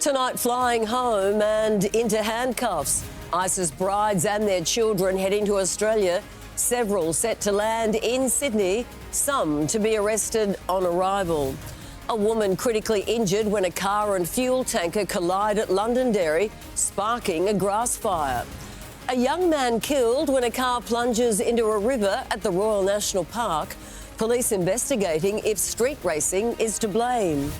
Tonight, flying home and into handcuffs. ISIS brides and their children heading to Australia. Several set to land in Sydney, some to be arrested on arrival. A woman critically injured when a car and fuel tanker collide at Londonderry, sparking a grass fire. A young man killed when a car plunges into a river at the Royal National Park. Police investigating if street racing is to blame.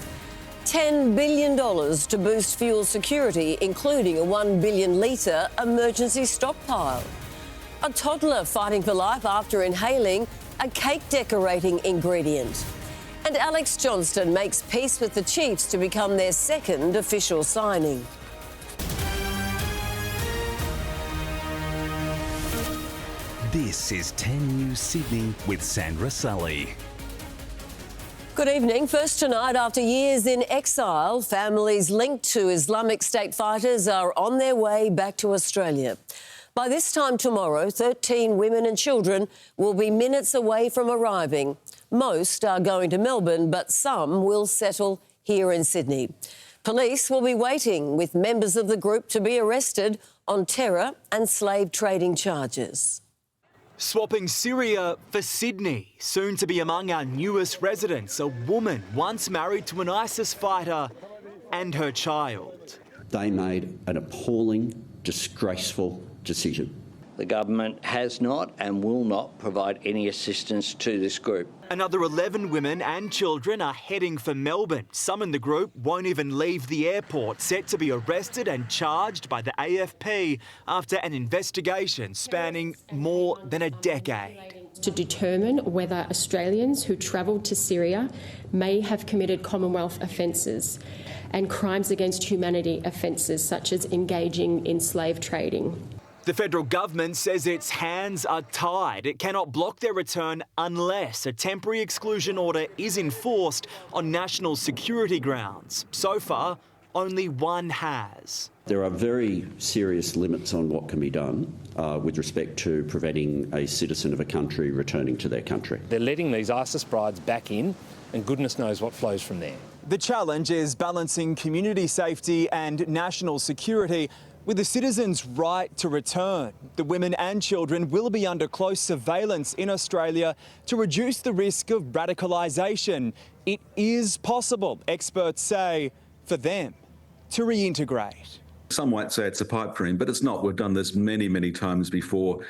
$10 billion to boost fuel security, including a 1 billion litre emergency stockpile. A toddler fighting for life after inhaling a cake decorating ingredient. And Alex Johnston makes peace with the Chiefs to become their second official signing. This is 10 News Sydney with Sandra Sully. Good evening. First tonight, after years in exile, families linked to Islamic State fighters are on their way back to Australia. By this time tomorrow, 13 women and children will be minutes away from arriving. Most are going to Melbourne, but some will settle here in Sydney. Police will be waiting with members of the group to be arrested on terror and slave trading charges. Swapping Syria for Sydney, soon to be among our newest residents, a woman once married to an ISIS fighter and her child. They made an appalling, disgraceful decision. The government has not and will not provide any assistance to this group. Another 11 women and children are heading for Melbourne. Some in the group won't even leave the airport, set to be arrested and charged by the AFP after an investigation spanning more than a decade. To determine whether Australians who travelled to Syria may have committed Commonwealth offences and crimes against humanity offences such as engaging in slave trading. The federal government says its hands are tied. It cannot block their return unless a temporary exclusion order is enforced on national security grounds. So far, only one has. There are very serious limits on what can be done with respect to preventing a citizen of a country returning to their country. They're letting these ISIS brides back in, and goodness knows what flows from there. The challenge is balancing community safety and national security with the citizens' right to return. The women and children will be under close surveillance in Australia to reduce the risk of radicalisation. It is possible, experts say, for them to reintegrate. Some might say it's a pipe dream, but it's not. We've done this many, many times before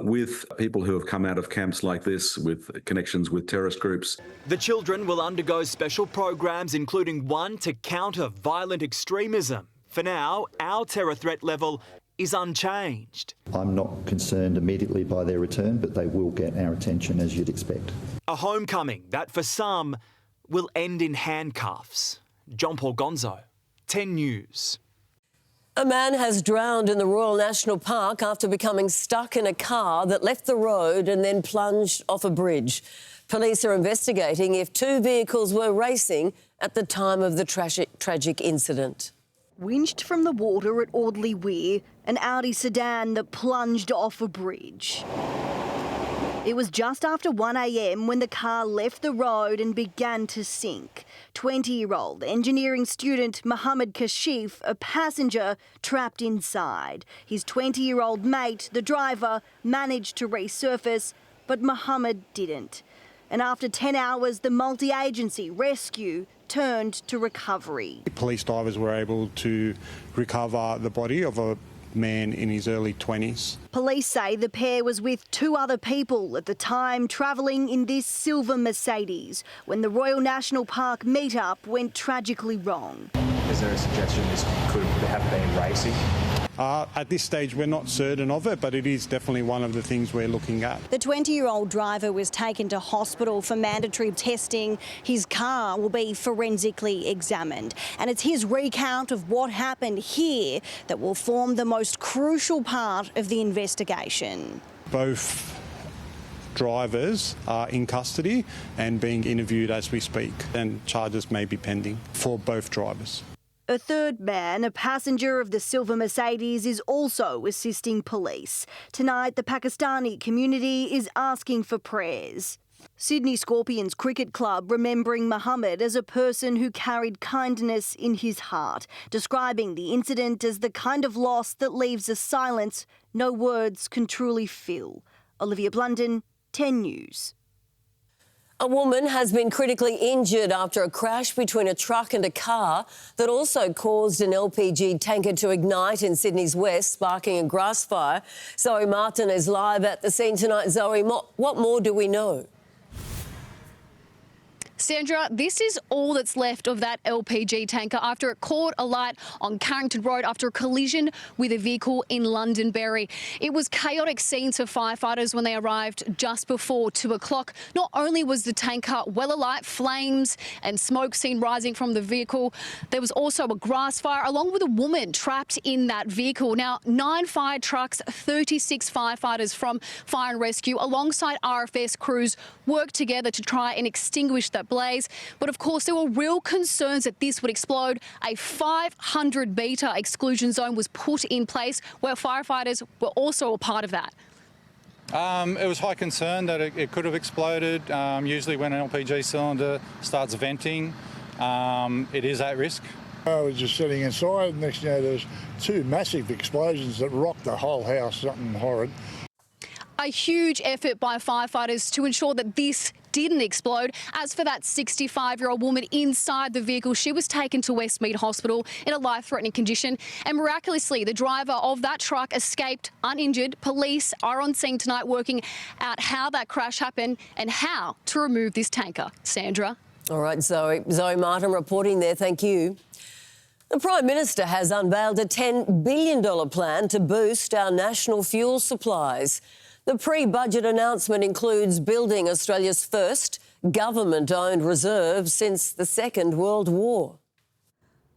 with people who have come out of camps like this with connections with terrorist groups. The children will undergo special programs, including one to counter violent extremism. For now, our terror threat level is unchanged. I'm not concerned immediately by their return, but they will get our attention, as you'd expect. A homecoming that, for some, will end in handcuffs. John Paul Gonzo, 10 News. A man has drowned in the Royal National Park after becoming stuck in a car that left the road and then plunged off a bridge. Police are investigating if two vehicles were racing at the time of the tragic incident. Winched from the water at Audley Weir, an Audi sedan that plunged off a bridge. It was just after 1 a.m. when the car left the road and began to sink. 20-year-old engineering student Mohammed Kashif, a passenger, trapped inside. His 20-year-old mate, the driver, managed to resurface, but Mohammed didn't. And after 10 hours, the multi-agency rescue turned to recovery. Police divers were able to recover the body of a man in his early 20s. Police say the pair was with two other people at the time travelling in this silver Mercedes when the Royal National Park meet-up went tragically wrong. Is there a suggestion this could have been racing? At this stage, we're not certain of it, but it is definitely one of the things we're looking at. The 20-year-old driver was taken to hospital for mandatory testing. His car will be forensically examined. And it's his recount of what happened here that will form the most crucial part of the investigation. Both drivers are in custody and being interviewed as we speak, and charges may be pending for both drivers. A third man, a passenger of the silver Mercedes, is also assisting police. Tonight, the Pakistani community is asking for prayers. Sydney Scorpions Cricket Club remembering Mohammed as a person who carried kindness in his heart, describing the incident as the kind of loss that leaves a silence no words can truly fill. Olivia Blunden, 10 News. A woman has been critically injured after a crash between a truck and a car that also caused an LPG tanker to ignite in Sydney's west, sparking a grass fire. Zoe Martin is live at the scene tonight. Zoe, what more do we know? Sandra, this is all that's left of that LPG tanker after it caught alight on Carrington Road after a collision with a vehicle in Londonderry. It was chaotic scenes for firefighters when they arrived just before 2 o'clock. Not only was the tanker well alight, flames and smoke seen rising from the vehicle, there was also a grass fire along with a woman trapped in that vehicle. Now, 9 fire trucks, 36 firefighters from Fire and Rescue alongside RFS crews worked together to try and extinguish that blaze. But of course, there were real concerns that this would explode. A 500-metre exclusion zone was put in place where firefighters were also a part of that. It was high concern that it could have exploded. Usually when an LPG cylinder starts venting, it is at risk. I was just sitting inside, and next thing you know, there was 2 massive explosions that rocked the whole house, something horrid. A huge effort by firefighters to ensure that this didn't explode. As for that 65-year-old woman inside the vehicle, she was taken to Westmead Hospital in a life-threatening condition. And miraculously, the driver of that truck escaped uninjured. Police are on scene tonight working out how that crash happened and how to remove this tanker. Sandra. All right, Zoe Martin reporting there. Thank you. The Prime Minister has unveiled a $10 billion plan to boost our national fuel supplies. The pre-budget announcement includes building Australia's first government-owned reserve since the Second World War.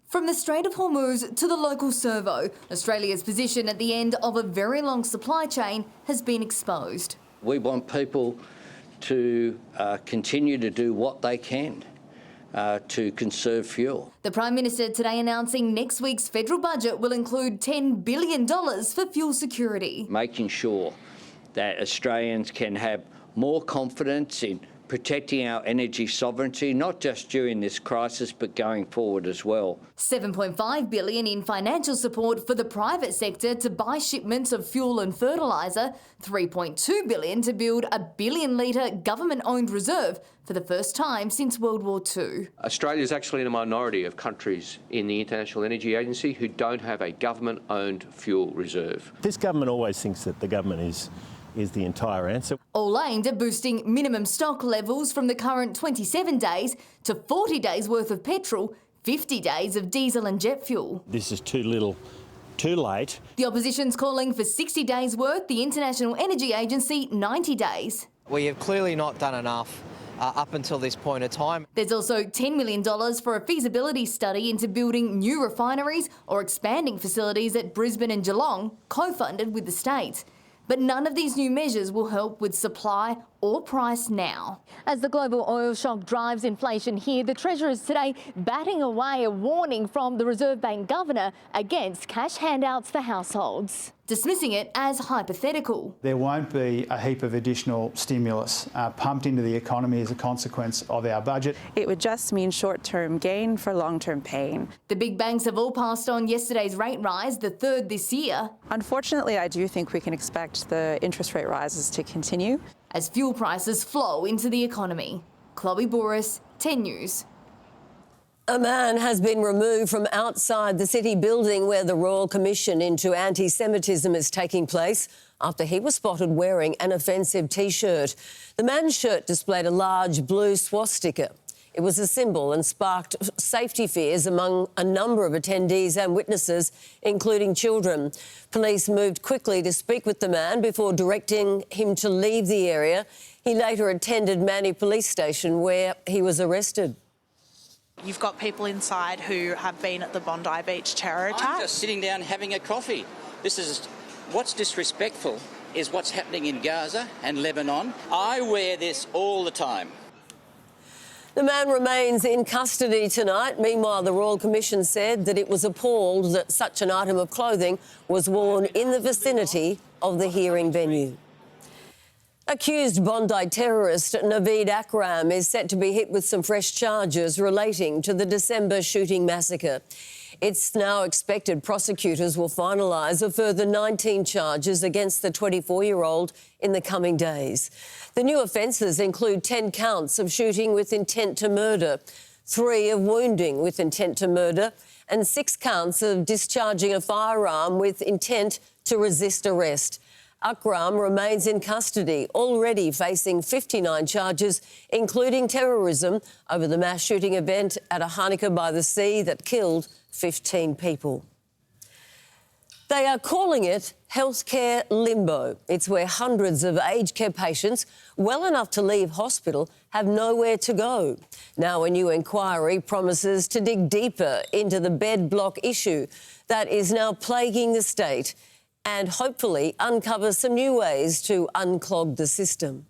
From the Strait of Hormuz to the local servo, Australia's position at the end of a very long supply chain has been exposed. We want people to continue to do what they can to conserve fuel. The Prime Minister today announcing next week's federal budget will include $10 billion for fuel security. Making sure that Australians can have more confidence in protecting our energy sovereignty, not just during this crisis, but going forward as well. $7.5 billion in financial support for the private sector to buy shipments of fuel and fertiliser, $3.2 billion to build a 1 billion-litre government-owned reserve for the first time since World War II. Australia is actually in a minority of countries in the International Energy Agency who don't have a government-owned fuel reserve. This government always thinks that the government is the entire answer. All aimed at boosting minimum stock levels from the current 27 days to 40 days worth of petrol, 50 days of diesel and jet fuel. This is too little, too late. The opposition's calling for 60 days worth, the International Energy Agency 90 days. We have clearly not done enough up until this point in time. There's also $10 million for a feasibility study into building new refineries or expanding facilities at Brisbane and Geelong, co-funded with the state. But none of these new measures will help with supply or price now. As the global oil shock drives inflation here, the Treasurer is today batting away a warning from the Reserve Bank Governor against cash handouts for households, dismissing it as hypothetical. There won't be a heap of additional stimulus pumped into the economy as a consequence of our budget. It would just mean short-term gain for long-term pain. The big banks have all passed on yesterday's rate rise, the third this year. Unfortunately, I do think we can expect the interest rate rises to continue as fuel prices flow into the economy. Chloe Boris, 10 News. A man has been removed from outside the city building where the Royal Commission into Anti-Semitism is taking place after he was spotted wearing an offensive T-shirt. The man's shirt displayed a large blue swastika. It was a symbol and sparked safety fears among a number of attendees and witnesses, including children. Police moved quickly to speak with the man before directing him to leave the area. He later attended Manly Police Station where he was arrested. You've got people inside who have been at the Bondi Beach terror attack. I'm just sitting down having a coffee. What's disrespectful is what's happening in Gaza and Lebanon. I wear this all the time. The man remains in custody tonight. Meanwhile, the Royal Commission said that it was appalled that such an item of clothing was worn in the vicinity of the hearing venue. Accused Bondi terrorist Naveed Akram is set to be hit with some fresh charges relating to the December shooting massacre. It's now expected prosecutors will finalise a further 19 charges against the 24-year-old in the coming days. The new offences include 10 counts of shooting with intent to murder, 3 of wounding with intent to murder, and 6 counts of discharging a firearm with intent to resist arrest. Akram remains in custody, already facing 59 charges, including terrorism over the mass shooting event at a Hanukkah by the Sea that killed 15 people. They are calling it healthcare limbo. It's where hundreds of aged care patients, well enough to leave hospital, have nowhere to go. Now a new inquiry promises to dig deeper into the bed block issue that is now plaguing the state and hopefully uncover some new ways to unclog the system.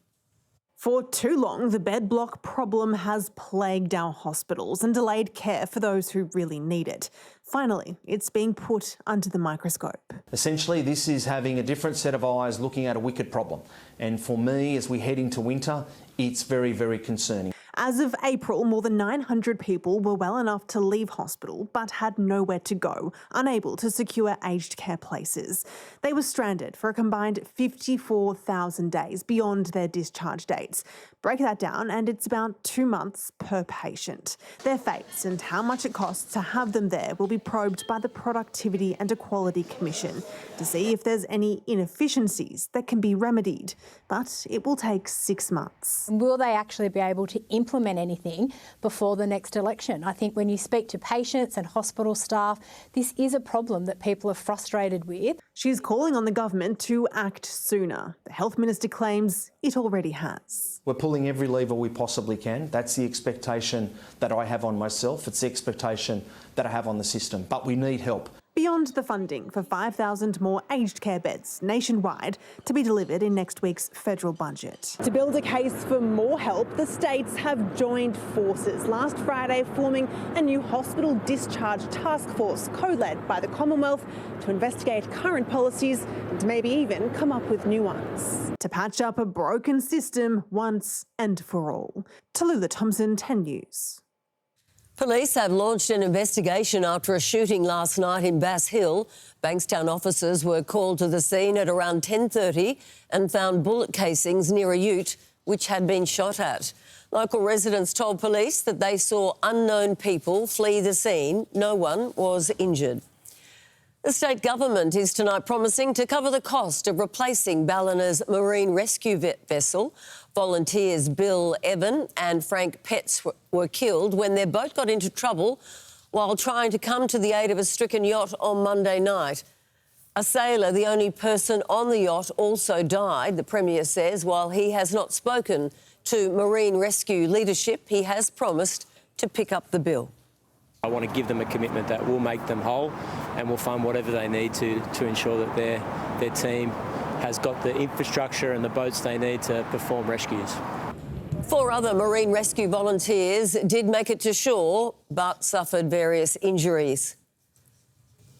For too long, the bed block problem has plagued our hospitals and delayed care for those who really need it. Finally, it's being put under the microscope. Essentially, this is having a different set of eyes looking at a wicked problem. And for me, as we head into winter, it's very, very concerning. As of April, more than 900 people were well enough to leave hospital but had nowhere to go, unable to secure aged care places. They were stranded for a combined 54,000 days beyond their discharge dates. Break that down and it's about 2 months per patient. Their fates and how much it costs to have them there will be probed by the Productivity and Equality Commission to see if there's any inefficiencies that can be remedied. But it will take 6 months. Will they actually be able to implement anything before the next election? I think when you speak to patients and hospital staff, this is a problem that people are frustrated with. She's calling on the government to act sooner. The Health Minister claims it already has. We're pulling every lever we possibly can. That's the expectation that I have on myself. It's the expectation that I have on the system. But we need help. Beyond the funding for 5,000 more aged care beds nationwide to be delivered in next week's federal budget. To build a case for more help, the states have joined forces last Friday, forming a new hospital discharge task force co-led by the Commonwealth to investigate current policies and maybe even come up with new ones. To patch up a broken system once and for all. Tallulah Thompson, 10 News. Police have launched an investigation after a shooting last night in Bass Hill. Bankstown officers were called to the scene at around 10:30 and found bullet casings near a ute which had been shot at. Local residents told police that they saw unknown people flee the scene. No one was injured. The state government is tonight promising to cover the cost of replacing Balliner's marine rescue vessel. Volunteers Bill Evan and Frank Petts were killed when their boat got into trouble while trying to come to the aid of a stricken yacht on Monday night. A sailor, the only person on the yacht, also died, the Premier says. While he has not spoken to marine rescue leadership, he has promised to pick up the bill. I want to give them a commitment that will make them whole and will fund whatever they need to ensure that their team has got the infrastructure and the boats they need to perform rescues. 4 other marine rescue volunteers did make it to shore but suffered various injuries.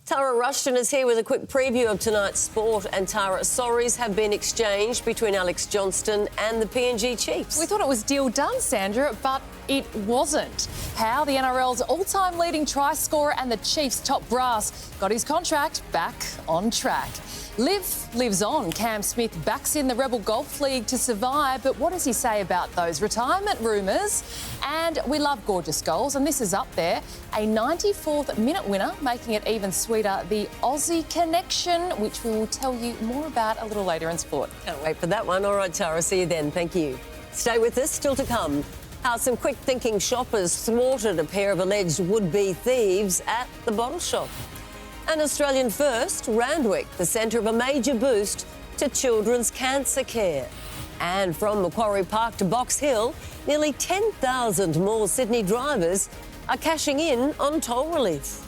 Tara Rushton is here with a quick preview of tonight's sport. And Tara, sorries have been exchanged between Alex Johnston and the PNG Chiefs. We thought it was deal done, Sandra, but it wasn't. How the NRL's all-time leading try scorer and the Chiefs' top brass got his contract back on track. Liv lives on. Cam Smith backs in the Rebel Golf League to survive, but what does he say about those retirement rumours? And we love gorgeous goals, and this is up there. A 94th minute winner, making it even sweeter, the Aussie Connection, which we will tell you more about a little later in sport. Can't wait for that one. All right, Tara, see you then. Thank you. Stay with us, still to come. How some quick-thinking shoppers thwarted a pair of alleged would-be thieves at the bottle shop. An Australian first, Randwick, the centre of a major boost to children's cancer care. And from Macquarie Park to Box Hill, nearly 10,000 more Sydney drivers are cashing in on toll relief.